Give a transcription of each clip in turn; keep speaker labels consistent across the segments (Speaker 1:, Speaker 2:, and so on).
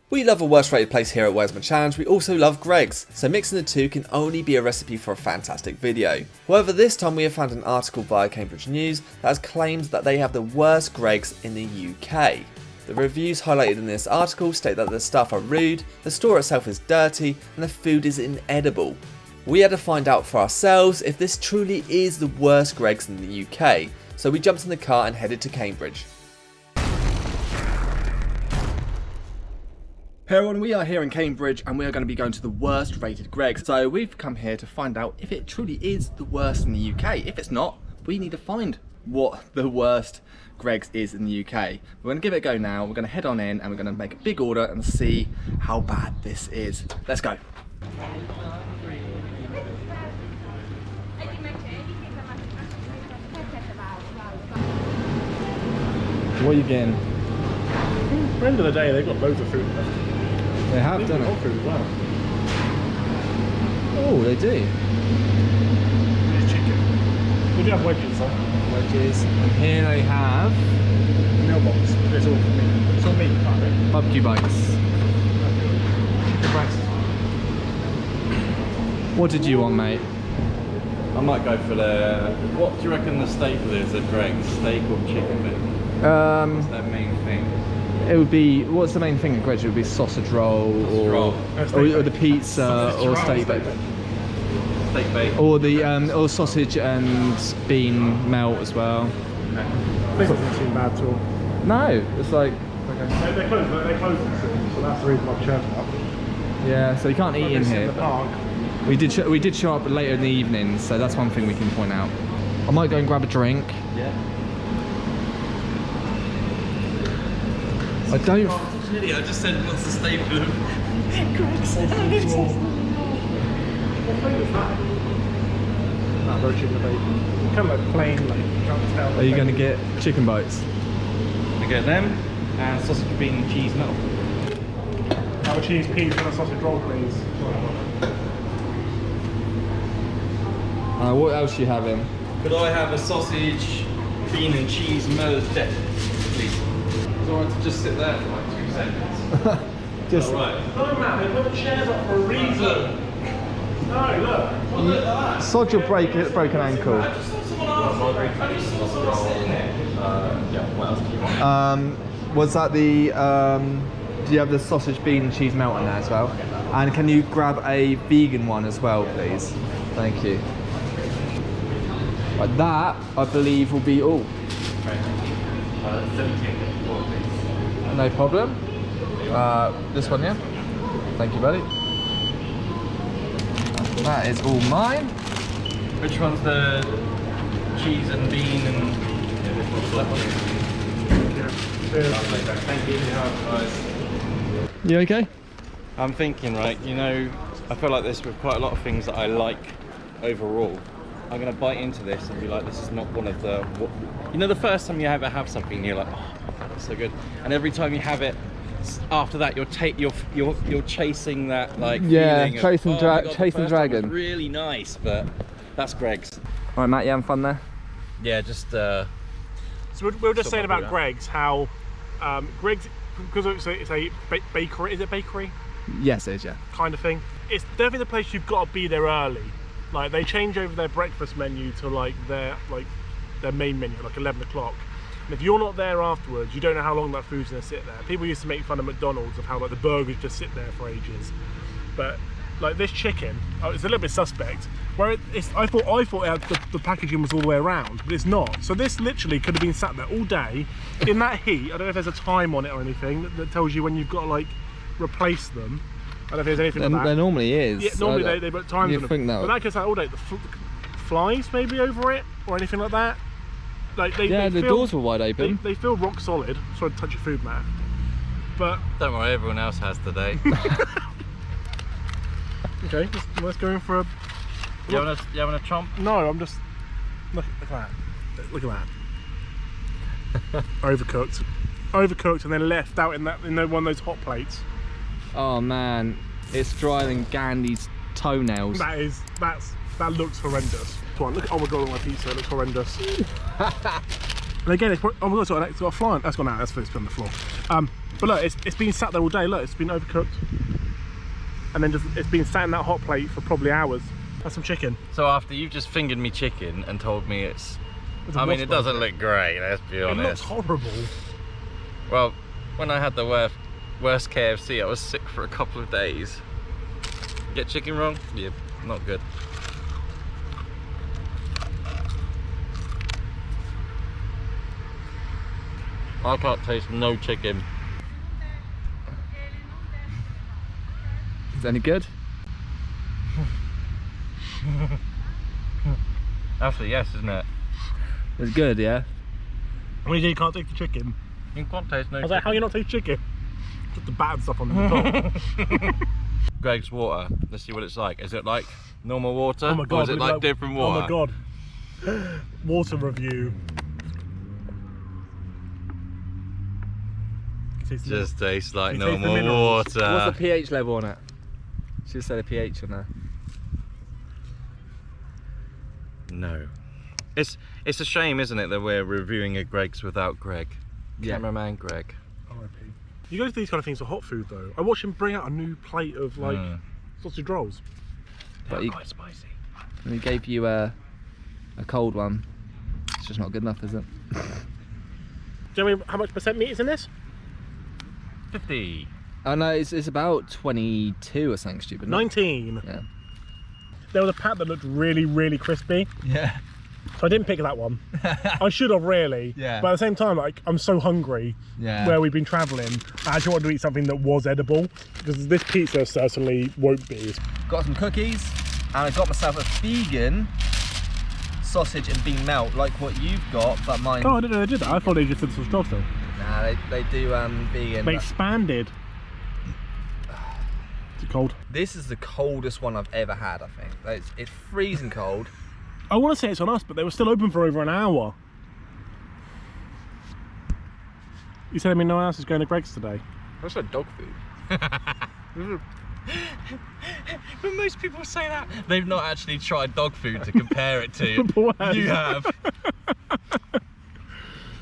Speaker 1: We love a worst rated place here at Where's My Challenge, we also love Greggs, so mixing the two can only be a recipe for a fantastic video. However, this time we have found an article via Cambridge News that has claimed that they have the worst Greggs in the UK. The reviews highlighted in this article state that the staff are rude, the store itself is dirty, and the food is inedible. We had to find out for ourselves if this truly is the worst Greggs in the UK, so we jumped in the car and headed to Cambridge. Hey everyone, we are here in Cambridge and we are going to be going to the worst rated Greggs. So we've come here to find out if it truly is the worst in the UK. If it's not, we need to find what the worst Greggs is in the UK. We're going to give it a go now. We're going to head on in and we're going to make a big order and see how bad this is. Let's go. What are you getting?
Speaker 2: At the end of the day, they've got loads of food left.
Speaker 1: They have done it.
Speaker 2: Food as well.
Speaker 1: Oh, they do.
Speaker 2: There's chicken. We do have wedges, though.
Speaker 1: Wedges. And here they have
Speaker 2: Mailbox. It's all meat. It's all meat, can't it?
Speaker 1: barbecue bites.
Speaker 2: Chicken bites.
Speaker 1: What did you want, mate?
Speaker 3: I might go for the... What do you reckon the staple is at Greggs? Steak or chicken bit? What's their main thing?
Speaker 1: It would be, what's the main thing at Greggs? It would be sausage roll, or the pizza, or steak bake.
Speaker 3: Steak bake.
Speaker 1: Or the or sausage and bean melt as well.
Speaker 2: This doesn't seem bad at all.
Speaker 1: No, it's like...
Speaker 2: Okay. They're closed soon, so that's the reason I've chosen up.
Speaker 1: Yeah, so you can't eat in here.
Speaker 2: In the park.
Speaker 1: We did show up later in the evening, so that's one thing we can point out. I might go and grab a drink.
Speaker 3: Yeah.
Speaker 1: I don't...
Speaker 3: I just said what's the staple of Greggs?
Speaker 2: What flavour is that? That very chicken bacon. Kind of like plain, like, you can't tell.
Speaker 1: Are you going to get chicken bites?
Speaker 3: I get them and sausage, bean and cheese melt.
Speaker 2: Have a cheese piece and a sausage roll, please.
Speaker 1: What else are you having?
Speaker 3: Could I have a sausage, bean and cheese melt, please? It's alright to just sit there for like 2 seconds.
Speaker 1: Just...
Speaker 3: Alright.
Speaker 2: No man, they put the chairs up for a reason. No, look.
Speaker 3: Well, look at that.
Speaker 1: Sod your broken ankle.
Speaker 3: I just saw someone ask. I just saw someone sitting there. Yeah, what else do you want?
Speaker 1: Was that the... do you have the sausage, bean and cheese melt in there as well? And can you grab a vegan one as well, please? Thank you. Right, that, I believe, will be all. No problem. This one, yeah? Thank you, buddy. That is all mine.
Speaker 3: Which one's the cheese and bean and... Yeah, this one's that one.
Speaker 2: Cheers.
Speaker 3: Thank you.
Speaker 1: You okay?
Speaker 3: I'm thinking, right, you know, I feel like this with quite a lot of things that I like overall. I'm going to bite into this and be like, this is not one of the... You know, the first time you ever have something, you're like, oh, that's so good. And every time you have it, after that, you're chasing that, like, feeling
Speaker 1: chasing
Speaker 3: of, oh my God,
Speaker 1: chasing
Speaker 3: the first
Speaker 1: dragon.
Speaker 3: time was really nice, but that's Greggs.
Speaker 1: All right, Matt, you having fun there?
Speaker 3: Yeah, just...
Speaker 2: So we were just saying about
Speaker 3: that.
Speaker 2: Greggs, how Greggs, because it's a bakery, is it bakery?
Speaker 1: Yes, it is, yeah.
Speaker 2: Kind of thing. It's definitely the place you've got to be there early. Like, they change over their breakfast menu to like their main menu, like 11 o'clock. And if you're not there afterwards, you don't know how long that food's gonna sit there. People used to make fun of McDonald's of how like the burgers just sit there for ages. But like this chicken, it's a little bit suspect. Where I thought it had the packaging was all the way around, but it's not. So this literally could have been sat there all day in that heat. I don't know if there's a time on it or anything that tells you when you've got to like replace them. I don't know if there's anything like that.
Speaker 1: There normally is.
Speaker 2: Yeah, normally they put times on them.
Speaker 1: Think that
Speaker 2: but that gets out all day. The flies maybe over it or anything like that. Like
Speaker 1: the doors were wide open.
Speaker 2: They feel rock solid. Sorry to touch your food, Matt. But
Speaker 3: don't worry, everyone else has today.
Speaker 2: okay, let's go in for a...
Speaker 3: You having a chomp?
Speaker 2: No, I'm just... Look at that. Look at that. Overcooked and then left out in one of those hot plates.
Speaker 1: Oh man, it's drier than Gandhi's toenails.
Speaker 2: That looks horrendous. Come on, look at, oh my god, on my pizza, it looks horrendous. And again, oh my god, sorry, it's got a fly on, that's gone out, that's on the floor. But look, it's been sat there all day. Look, it's been overcooked, and then it's been sat in that hot plate for probably hours. That's some chicken.
Speaker 3: So after you've just fingered me chicken and told me it doesn't look great, let's be honest.
Speaker 2: It looks horrible.
Speaker 3: Well, when I had the worst KFC, I was sick for a couple of days. Get chicken wrong? Yeah, not good. I can't taste no chicken.
Speaker 1: Is that any good?
Speaker 3: That's a yes, isn't it?
Speaker 1: It's good, yeah.
Speaker 2: I mean, you can't taste the chicken.
Speaker 3: You can't taste no
Speaker 2: I was
Speaker 3: chicken.
Speaker 2: like, how you not taste chicken? Just the bad stuff on the top.
Speaker 3: Greg's water. Let's see what it's like. Is it like normal water?
Speaker 2: Oh my God,
Speaker 3: or is it like different water?
Speaker 2: Oh my God. Water review.
Speaker 3: Just tastes like
Speaker 2: You taste the
Speaker 3: normal
Speaker 2: minerals.
Speaker 3: water.
Speaker 1: What's the pH level on it? Should have said a pH on there.
Speaker 3: No. It's a shame, isn't it, that we're reviewing a Greg's without Greg.
Speaker 1: Yeah.
Speaker 3: Cameraman Greg.
Speaker 2: R.I.P. You go to these kind of things for hot food though. I watched him bring out a new plate of like sausage rolls.
Speaker 1: But
Speaker 2: They're quite spicy.
Speaker 1: And he gave you a cold one. It's just not good enough, is it?
Speaker 2: Do you know how much percent meat is in this?
Speaker 3: 50.
Speaker 1: Oh no, it's about 22 or something stupid.
Speaker 2: 19.
Speaker 1: Yeah.
Speaker 2: There was a pat that looked really, really crispy.
Speaker 1: Yeah.
Speaker 2: So I didn't pick that one. I should have really.
Speaker 1: Yeah.
Speaker 2: But at the same time, like I'm so hungry.
Speaker 1: Yeah.
Speaker 2: Where we've been travelling, I actually wanted to eat something that was edible because this pizza certainly won't be.
Speaker 1: Got some cookies, and I got myself a vegan sausage and bean melt, like what you've got, but mine.
Speaker 2: Oh, I didn't know they did that. I thought they just did some stuff though.
Speaker 1: Nah, they do vegan.
Speaker 2: They
Speaker 1: but
Speaker 2: expanded. Is it cold?
Speaker 1: this is the coldest one I've ever had. I think it's freezing cold.
Speaker 2: I want to say it's on us, but they were still open for over an hour. You telling me no one else is going to Greg's today?
Speaker 1: That's like dog food.
Speaker 3: But most people say that. They've not actually tried dog food to compare it to.
Speaker 2: But what?
Speaker 3: You have.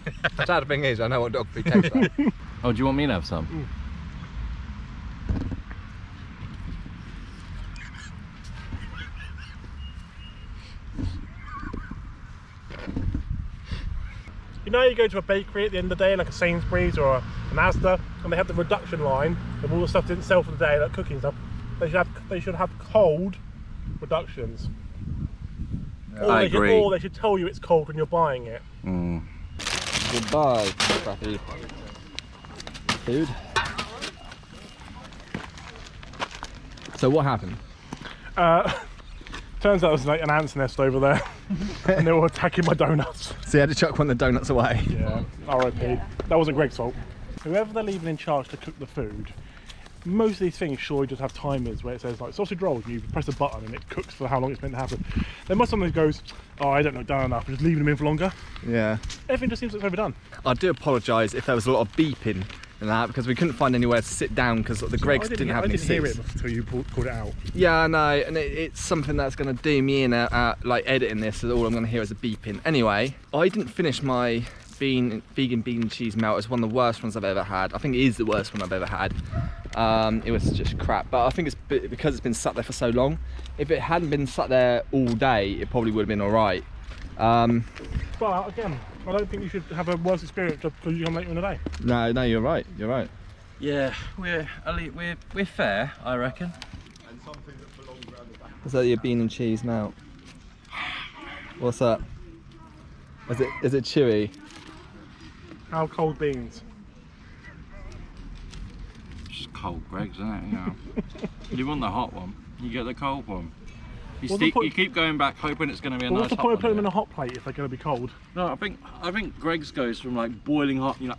Speaker 1: The sad thing is, I know what dog food tastes like.
Speaker 3: Oh, do you want me to have some?
Speaker 2: You know, you go to a bakery at the end of the day, like a Sainsbury's or an Asda, and they have the reduction line of all the stuff that didn't sell for the day, like cooking stuff. They should have cold reductions.
Speaker 3: I agree.
Speaker 2: Or they should tell you it's cold when you're buying it.
Speaker 1: Goodbye, crappy food. So what happened?
Speaker 2: Turns out there's like an ant's nest over there, and they were attacking my donuts.
Speaker 1: So you had to chuck one of the donuts away.
Speaker 2: Yeah, R.I.P. That wasn't Greg's fault. Whoever they're leaving in charge to cook the food, most of these things surely just have timers where it says like sausage rolls, and you press a button and it cooks for how long it's meant to happen. There must something that goes, oh, I don't look done enough, just leaving them in for longer.
Speaker 1: Yeah.
Speaker 2: Everything just seems like it's overdone.
Speaker 1: I do apologise if there was a lot of beeping and that, because we couldn't find anywhere to sit down because the Greg's didn't have any seats.
Speaker 2: I didn't hear it until you pulled it out.
Speaker 1: Yeah, I know, and it's something that's going to do me in like editing this, so all I'm going to hear is a beeping. Anyway, I didn't finish my vegan bean and cheese melt. It's one of the worst ones I've ever had. I think it is the worst one I've ever had. It was just crap, but I think it's because it's been sat there for so long. If it hadn't been sat there all day, it probably would have been alright.
Speaker 2: But again, I don't think you should have a worse experience just because you come later in the day.
Speaker 1: No, you're right. You're right.
Speaker 3: Yeah, we're fair, I reckon.
Speaker 1: Is that your bean and cheese melt? What's that? Is it chewy?
Speaker 2: How cold beans?
Speaker 3: Just cold Greg's, isn't it? You know. You want the hot one, you get the cold one. You keep going back hoping it's going to be a nice hot one.
Speaker 2: What's the point of putting them in a hot plate if they're going to be cold?
Speaker 3: No, I think Greg's goes from like boiling hot, you know,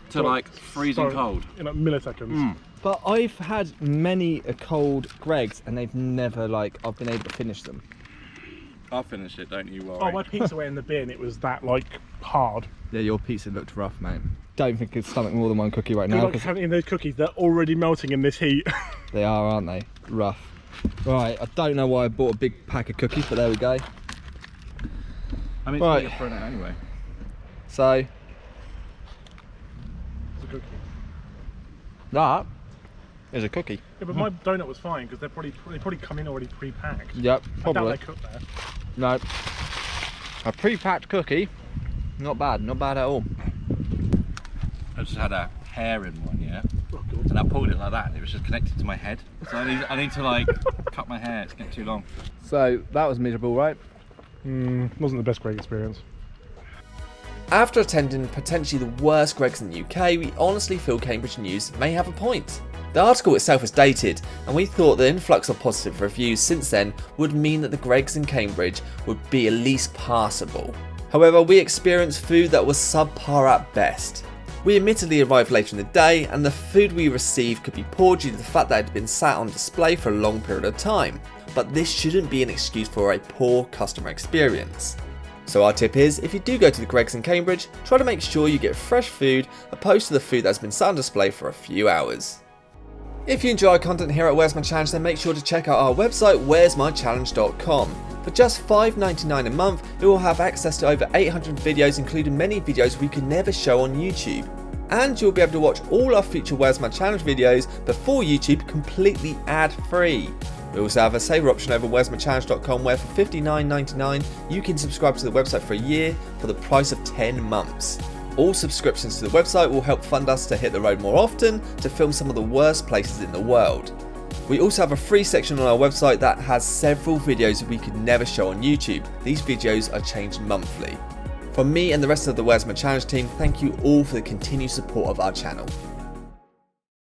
Speaker 3: to like freezing cold.
Speaker 2: In like milliseconds.
Speaker 1: But I've had many a cold Greg's and they've never I've been able to finish them.
Speaker 3: I'll finish it, don't you worry.
Speaker 2: Oh, my pizza went in the bin, it was that hard.
Speaker 1: Yeah, your pizza looked rough, mate. Don't think it's stomach more than one cookie right now.
Speaker 2: You're not counting those cookies, they're already melting in this heat.
Speaker 1: They are, aren't they? Rough. Right, I don't know why I bought a big pack of cookies, but there we go.
Speaker 3: I mean,
Speaker 1: right.
Speaker 3: it's for it anyway.
Speaker 1: So,
Speaker 3: That is a cookie.
Speaker 2: Yeah, but my donut was fine because they probably come in already pre-packed.
Speaker 3: Yep,
Speaker 2: I
Speaker 3: probably.
Speaker 2: doubt they cook there.
Speaker 3: No. A pre-packed cookie, not bad at all. I just had a hair in one, yeah,
Speaker 2: Oh, God.
Speaker 3: and I pulled it like that, and it was just connected to my head. So I need to like cut my hair. It's getting too long. So that was miserable, right?
Speaker 2: Wasn't the best great experience.
Speaker 1: After attending potentially the worst Greggs in the UK, we honestly feel Cambridge News may have a point. The article itself was dated, and we thought the influx of positive reviews since then would mean that the Greggs in Cambridge would be at least passable. However, we experienced food that was subpar at best. We admittedly arrived later in the day, and the food we received could be poor due to the fact that it had been sat on display for a long period of time, but this shouldn't be an excuse for a poor customer experience. So our tip is, if you do go to the Greggs in Cambridge, try to make sure you get fresh food opposed to the food that's been sat on display for a few hours. If you enjoy our content here at Where's My Challenge, then make sure to check out our website where'smychallenge.com. For just $5.99 a month, you will have access to over 800 videos, including many videos we could never show on YouTube. And you'll be able to watch all our future Where's My Challenge videos before YouTube completely ad-free. We also have a saver option over where'smychallenge.com where for $59.99 you can subscribe to the website for a year for the price of 10 months. All subscriptions to the website will help fund us to hit the road more often to film some of the worst places in the world. We also have a free section on our website that has several videos that we could never show on YouTube. These videos are changed monthly. From me and the rest of the Where's My Challenge team, thank you all for the continued support of our channel.